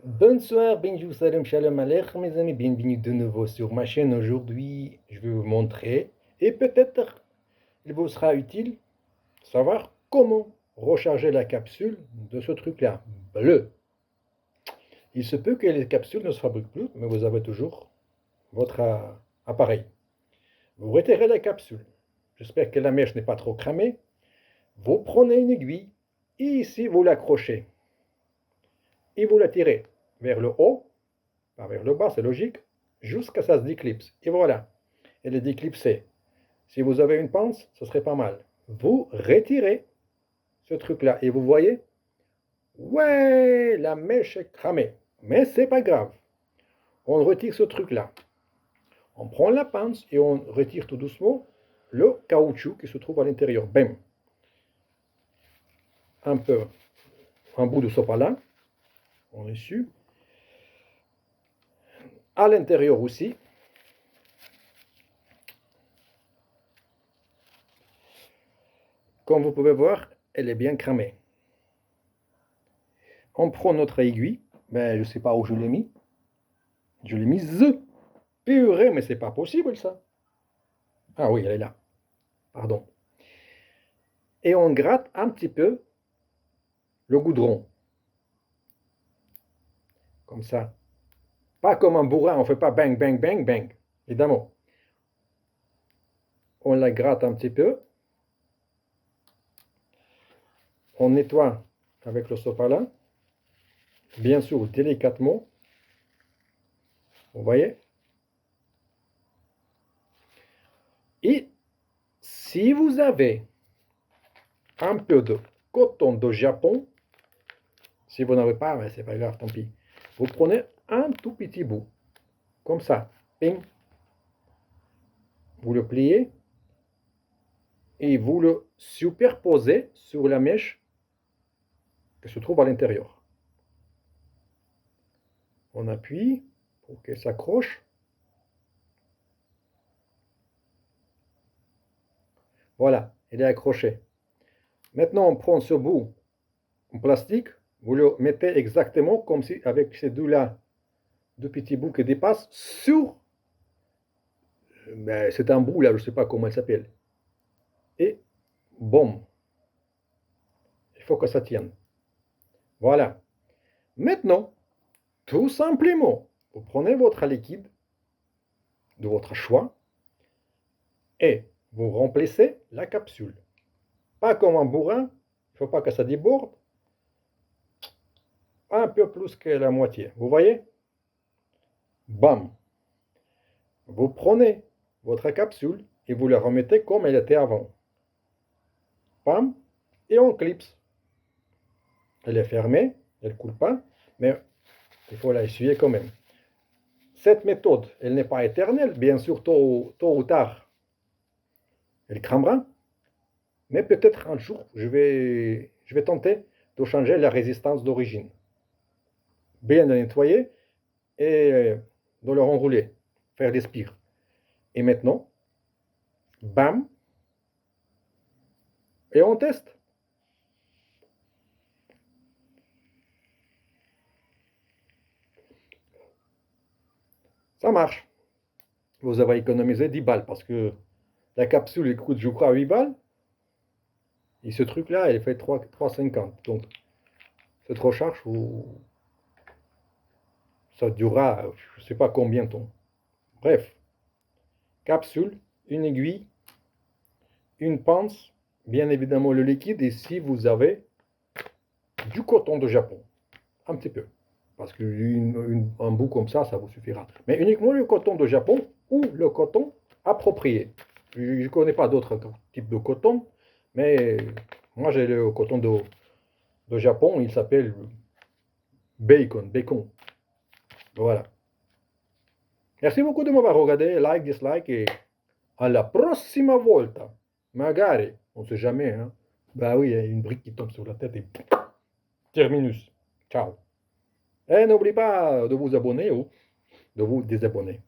Bonsoir, bonjour, salam, shalom aleichem, mes amis, bienvenue de nouveau sur ma chaîne. Aujourd'hui, je vais vous montrer, et peut-être il vous sera utile, savoir comment recharger la capsule de ce truc-là, bleu. Il se peut que les capsules ne se fabriquent plus, mais vous avez toujours votre appareil. Vous retirez la capsule. J'espère que la mèche n'est pas trop cramée. Vous prenez une aiguille, et ici vous l'accrochez. Et vous la tirez vers le haut, pas vers le bas, c'est logique, jusqu'à ça se déclipse. Et voilà, elle est déclipsée. Si vous avez une pince, ce serait pas mal. Vous retirez ce truc-là et vous voyez, ouais, la mèche est cramée. Mais c'est pas grave. On retire ce truc-là. On prend la pince et on retire tout doucement le caoutchouc qui se trouve à l'intérieur. Bam. Un peu, un bout de sopalin, on est dessus. À l'intérieur aussi. Comme vous pouvez voir, elle est bien cramée. On prend notre aiguille. Ben, je ne sais pas où je l'ai mis. Je l'ai mise. Purée, mais c'est pas possible ça. Ah oui, elle est là. Pardon. Et on gratte un petit peu le goudron. Comme ça. Pas comme un bourrin, on ne fait pas bang, bang, bang, bang. Évidemment. On la gratte un petit peu. On nettoie avec le sopalin. Bien sûr, délicatement. Vous voyez? Et si vous avez un peu de coton de Japon, si vous n'avez pas, ben c'est pas grave, tant pis. Vous prenez un tout petit bout, comme ça, ping. Vous le pliez et vous le superposez sur la mèche qui se trouve à l'intérieur. On appuie pour qu'elle s'accroche. Voilà, elle est accrochée. Maintenant, on prend ce bout en plastique, vous le mettez exactement comme si, avec ces deux-là, deux petits bouts qui dépassent, sur, ben, c'est un bout là, je ne sais pas comment il s'appelle. Et, boum, il faut que ça tienne. Voilà. Maintenant, tout simplement, vous prenez votre liquide de votre choix et vous remplissez la capsule. Pas comme un bourrin, il ne faut pas que ça déborde. Un peu plus que la moitié. Vous voyez? Bam! Vous prenez votre capsule et vous la remettez comme elle était avant. Bam! Et on clipse. Elle est fermée, elle ne coule pas, mais il faut la essuyer quand même. Cette méthode, elle n'est pas éternelle, bien sûr, tôt ou tard, elle cramera. Mais peut-être un jour, je vais tenter de changer la résistance d'origine. Bien la nettoyer et de le renrouler, faire des spires. Et maintenant, bam, et on teste. Ça marche. Vous avez économisé 10 balles parce que la capsule elle coûte, je crois, 8 balles. Et ce truc-là, elle fait 3,50. Donc, cette recharge, ça durera, je ne sais pas combien de temps. Bref, capsule, une aiguille, une pince, bien évidemment le liquide, et si vous avez du coton de Japon, un petit peu, parce qu'un bout comme ça vous suffira. Mais uniquement le coton de Japon ou le coton approprié. Je ne connais pas d'autres types de coton, mais moi j'ai le coton de Japon, il s'appelle bacon. Voilà. Merci beaucoup de m'avoir regardé, like, dislike, et à la prossima volta. Magari, on ne sait jamais, hein. Bah oui, il y a une brique qui tombe sur la tête et terminus. Ciao. Et n'oubliez pas de vous abonner ou de vous désabonner.